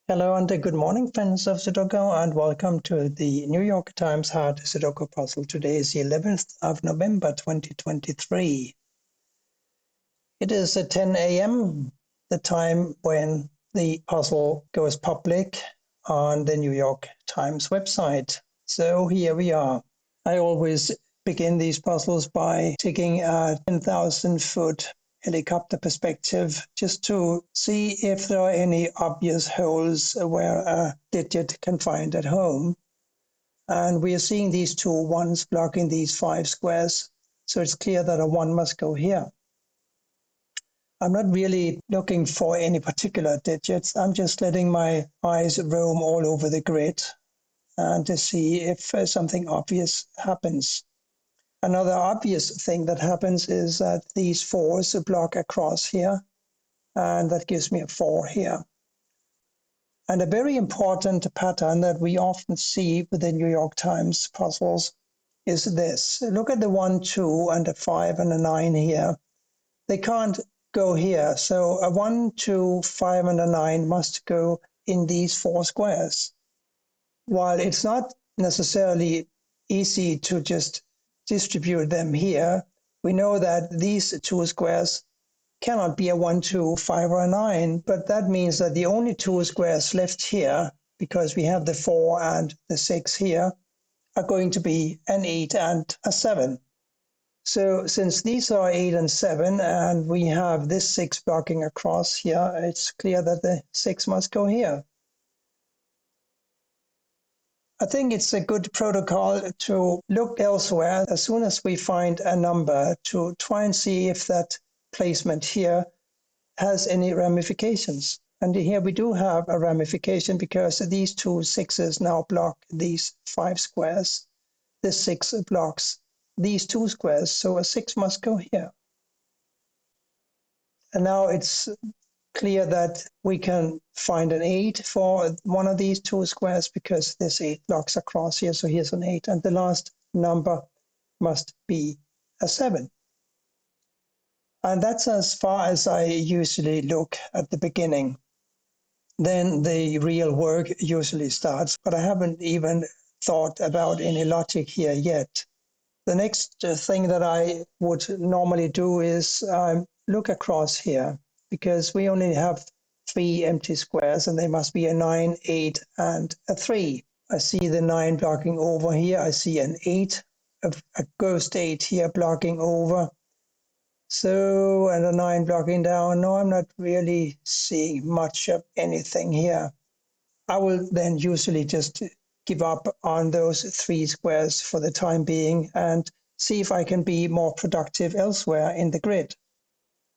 Hello and good morning, friends of Sudoku, and welcome to the New York Times Hard Sudoku puzzle. Today is the 11th of November 2023. It is at 10 a.m., the time when the puzzle goes public on the New York Times website. So here we are. I always begin these puzzles by taking a 10,000-foot helicopter perspective just to see if there are any obvious holes where a digit can find at home. And we are seeing these two ones blocking these 5 squares, so it's clear that a 1 must go here. I'm not really looking for any particular digits. I'm just letting my eyes roam all over the grid and to see if something obvious happens. Another obvious thing that happens is that these 4s block across here, and that gives me a 4 here. And a very important pattern that we often see with the New York Times puzzles is this. Look at the 1, 2, and a 5 and a 9 here. They can't go here, so a 1, 2, 5, and a 9 must go in these 4 squares. While it's not necessarily easy to just distribute them here, we know that these 2 squares cannot be a 1, 2, 5, or a 9, but that means that the only 2 squares left here, because we have the 4 and the 6 here, are going to be an 8 and a 7. So since these are 8 and 7, and we have this 6 blocking across here, it's clear that the 6 must go here. I think it's a good protocol to look elsewhere as soon as we find a number to try and see if that placement here has any ramifications. And here we do have a ramification because these 2 6s now block these 5 squares. This 6 blocks these 2 squares, so a 6 must go here. And now it's clear that we can find an 8 for one of these 2 squares because this 8 blocks across here, so here's an 8, and the last number must be a 7. And that's as far as I usually look at the beginning. Then the real work usually starts, but I haven't even thought about any logic here yet. The next thing that I would normally do is look across here, because we only have 3 empty squares and they must be a 9, 8, and a 3. I see the 9 blocking over here. I see an 8, a ghost 8 here blocking over. So, and a 9 blocking down. No, I'm not really seeing much of anything here. I will then usually just give up on those 3 squares for the time being and see if I can be more productive elsewhere in the grid.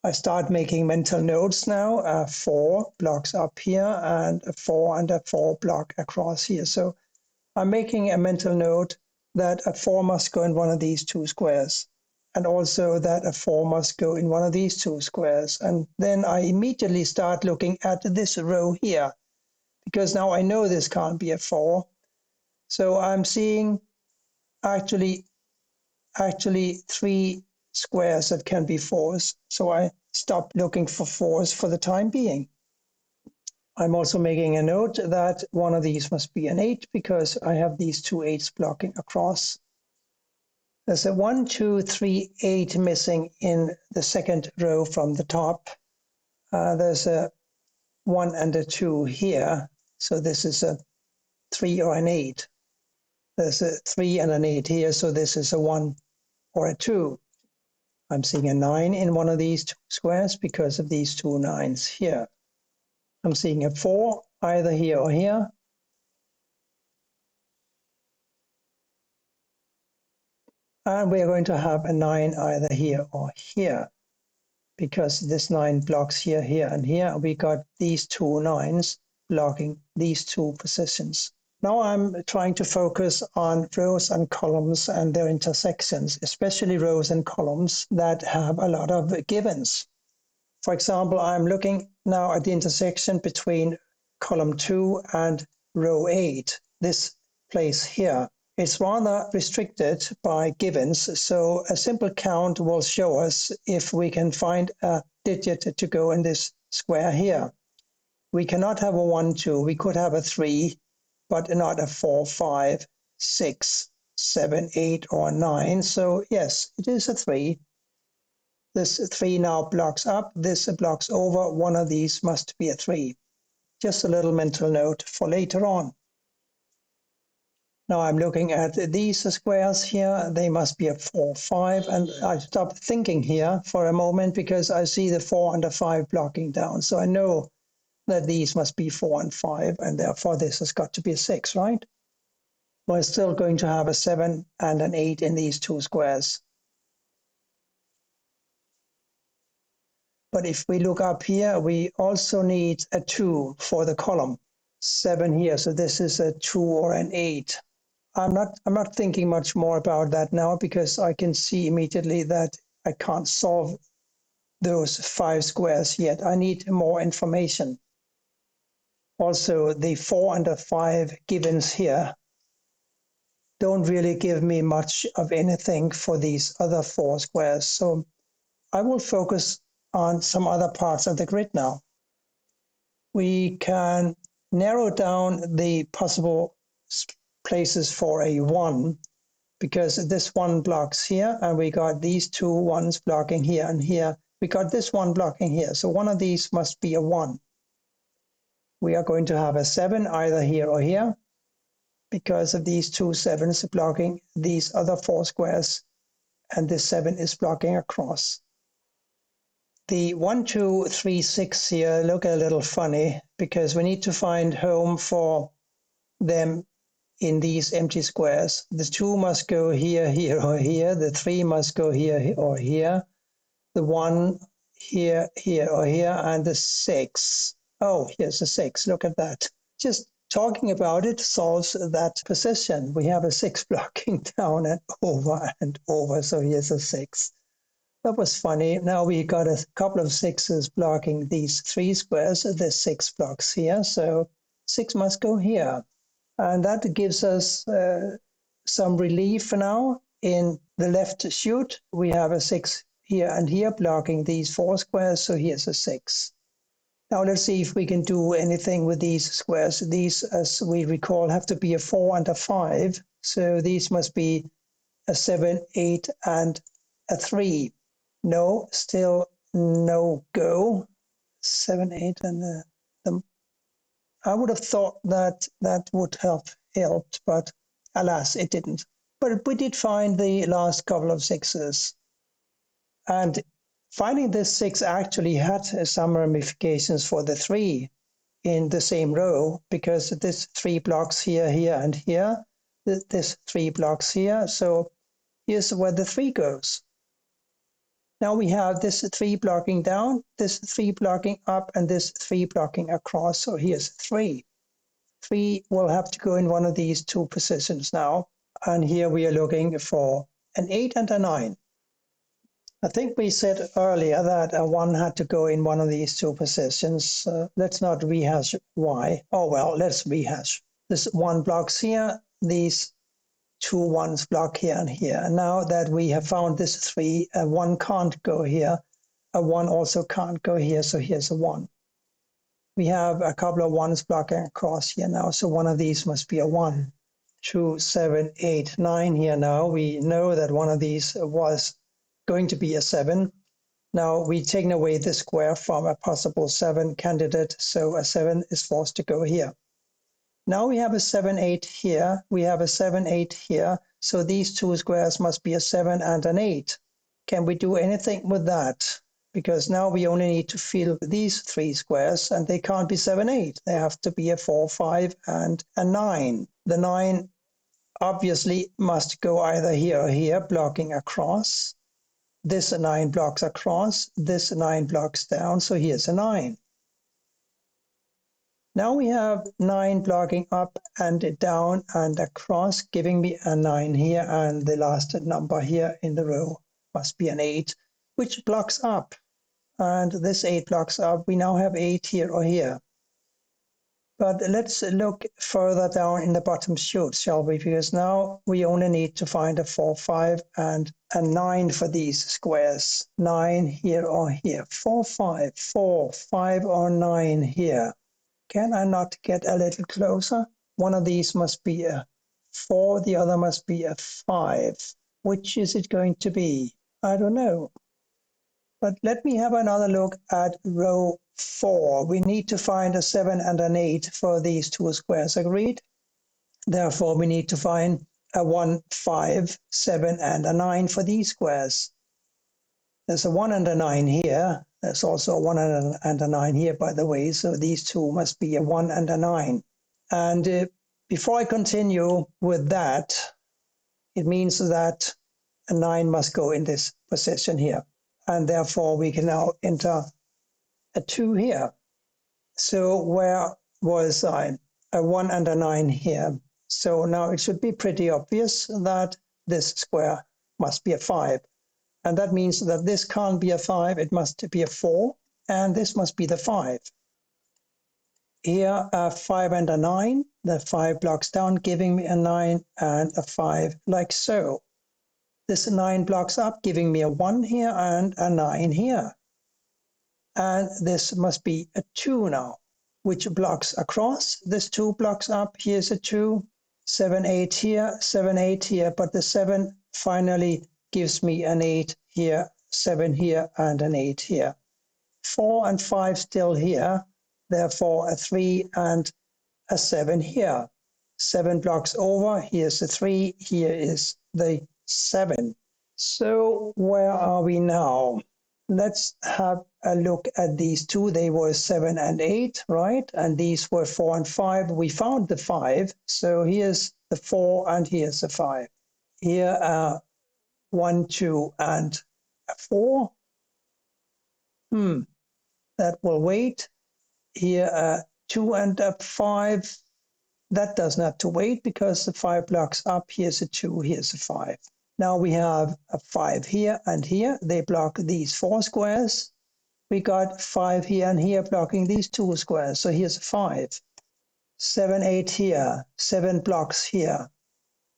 I start making mental notes now, 4 blocks up here and a 4 and a 4 block across here. So I'm making a mental note that a 4 must go in one of these 2 squares, and also that a 4 must go in one of these 2 squares. And then I immediately start looking at this row here, because now I know this can't be a 4. So I'm seeing actually 3 squares that can be 4s. So I stop looking for 4s for the time being. I'm also making a note that one of these must be an 8 because I have these 2 8s blocking across. There's a 1, 2, 3, 8 missing in the second row from the top. There's a 1 and a 2 here. So this is a 3 or an 8. There's a 3 and an 8 here, so this is a 1 or a 2. I'm seeing a 9 in one of these 2 squares because of these 2 9s here. I'm seeing a 4 either here or here. And we're going to have a 9 either here or here, because this 9 blocks here, here, and here. We got these 2 9s blocking these 2 positions. Now I'm trying to focus on rows and columns and their intersections, especially rows and columns that have a lot of givens. For example, I'm looking now at the intersection between column 2 and row 8, this place here. It's rather restricted by givens, so a simple count will show us if we can find a digit to go in this square here. We cannot have a 1, 2. We could have a 3, but not a 4, 5, 6, 7, 8, or 9. So yes, it is a 3. This 3 now blocks up. This blocks over. One of these must be a 3. Just a little mental note for later on. Now I'm looking at these squares here. They must be a 4, 5. And I stopped thinking here for a moment because I see the 4 and the 5 blocking down. So I know that these must be 4 and 5, and therefore this has got to be a 6, right? We're still going to have a 7 and an 8 in these two squares. But if we look up here, we also need a 2 for the column. 7 here, so this is a 2 or an 8. I'm not thinking much more about that now because I can see immediately that I can't solve those 5 squares yet. I need more information. Also, the 4 and the 5 givens here don't really give me much of anything for these other 4 squares. So I will focus on some other parts of the grid now. We can narrow down the possible places for a 1 because this 1 blocks here and we got these 2 ones blocking here and here. We got this 1 blocking here. So one of these must be a 1. We are going to have a 7 either here or here because of these 2 7s blocking these other 4 squares, and this 7 is blocking across. The 1, 2, 3, 6 here look a little funny because we need to find home for them in these empty squares. The 2 must go here, here, or here. The 3 must go here or here. The 1 here, here, or here, and the 6. Oh, here's a 6. Look at that. Just talking about it solves that position. We have a 6 blocking down and over. So here's a 6. That was funny. Now we got a couple of 6s blocking these 3 squares. There's 6 blocks here. So 6 must go here. And that gives us some relief now. In the left chute, we have a 6 here and here blocking these 4 squares. So here's a 6. Now let's see if we can do anything with these squares. These, as we recall, have to be a 4 and a 5. So these must be a 7, 8, and a 3. No, still no go. 7, 8, and I would have thought that that would have helped, but alas, it didn't. But we did find the last couple of 6s. And finding this 6 actually had some ramifications for the 3 in the same row, because this 3 blocks here, here, and here. This 3 blocks here. So here's where the 3 goes. Now we have this 3 blocking down, this 3 blocking up, and this 3 blocking across. So here's 3. 3 will have to go in one of these 2 positions now. And here we are looking for an 8 and a 9. I think we said earlier that a 1 had to go in one of these 2 positions. Let's not rehash why. Oh, well, let's rehash. This 1 blocks here, these 2 1s block here and here. And now that we have found this 3, a 1 can't go here. A 1 also can't go here, so here's a 1. We have a couple of 1s blocking across here now, so one of these must be a 1. 2, 7, 8, 9 here now. We know that one of these was going to be a 7. Now we've taken away the square from a possible 7 candidate, so a 7 is forced to go here. Now we have a 7, 8 here. We have a 7, 8 here. So these 2 squares must be a 7 and an 8. Can we do anything with that? Because now we only need to fill these 3 squares, and they can't be 7, 8. They have to be a 4, 5, and a 9. The 9 obviously must go either here or here, blocking across. This 9 blocks across. This 9 blocks down. So here's a 9. Now we have 9 blocking up and down and across, giving me a 9 here, and the last number here in the row must be an 8, which blocks up. And this 8 blocks up. We now have 8 here or here. But let's look further down in the bottom chute, shall we? Because now we only need to find a 4, 5, and a 9 for these squares. 9 here or here. 4, 5, 4, 5, or 9 here. Can I not get a little closer? One of these must be a 4, the other must be a 5. Which is it going to be? I don't know. But let me have another look at row 4. We need to find a 7 and an 8 for these two squares, agreed? Therefore, we need to find a 1, 5, 7, and a 9 for these squares. There's a 1 and a 9 here. There's also a 1 and a 9 here, by the way. So these two must be a 1 and a 9. And before I continue with that, it means that a 9 must go in this position here. And therefore, we can now enter a 2 here. So where was I? A 1 and a 9 here. So now it should be pretty obvious that this square must be a 5. And that means that this can't be a 5, it must be a 4, and this must be the 5. Here, a 5 and a 9, the 5 blocks down, giving me a 9 and a 5, like so. This 9 blocks up, giving me a 1 here and a 9 here. And this must be a 2 now, which blocks across. This 2 blocks up, here's a 2, 7, 8 here, 7, 8 here, but the 7 finally gives me an 8 here, 7 here, and an 8 here. 4 and 5 still here, therefore a 3 and a 7 here. 7 blocks over, here's a 3, here is the 7. So where are we now? Let's have a look at these two. They were 7 and 8, right? And these were 4 and 5. We found the 5. So here's the 4 and here's the 5. Here are 1, 2, and a 4. That will wait. Here are 2 and a 5. That does not to wait because the 5 blocks up. Here's a 2, here's a 5. Now we have a 5 here and here. They block these 4 squares. We got 5 here and here blocking these 2 squares. So here's a 5. 7, 8 here. 7 blocks here.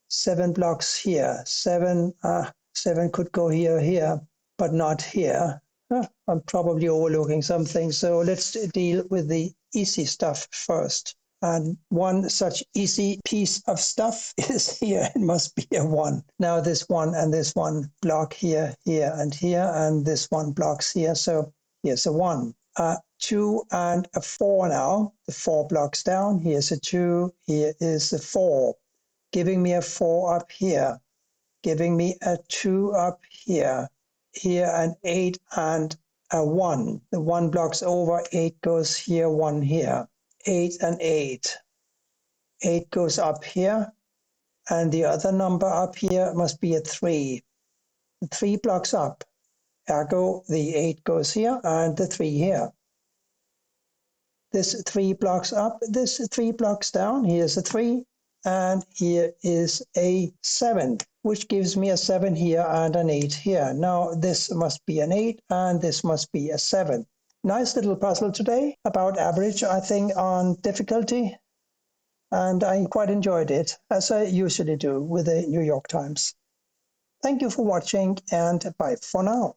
7 blocks here. 7 could go here, but not here. I'm probably overlooking something. So let's deal with the easy stuff first. And one such easy piece of stuff is here. It must be a 1. Now this 1 and this 1 block here, here, and here, and this 1 blocks here. So here's a 1. 2 and a 4 now. The 4 blocks down. Here's a 2. Here is a 4. Giving me a 4 up here. Giving me a 2 up here. Here an 8 and a 1. The 1 blocks over. 8 goes here, 1 here. 8 and 8. 8 goes up here, and the other number up here must be a 3. The 3 blocks up, ergo the 8 goes here and the 3 here. This 3 blocks up, this 3 blocks down, here's a 3, and here is a 7, which gives me a 7 here and an 8 here. Now this must be an 8 and this must be a 7. Nice little puzzle today, about average, I think, on difficulty. And I quite enjoyed it, as I usually do with the New York Times. Thank you for watching, and bye for now.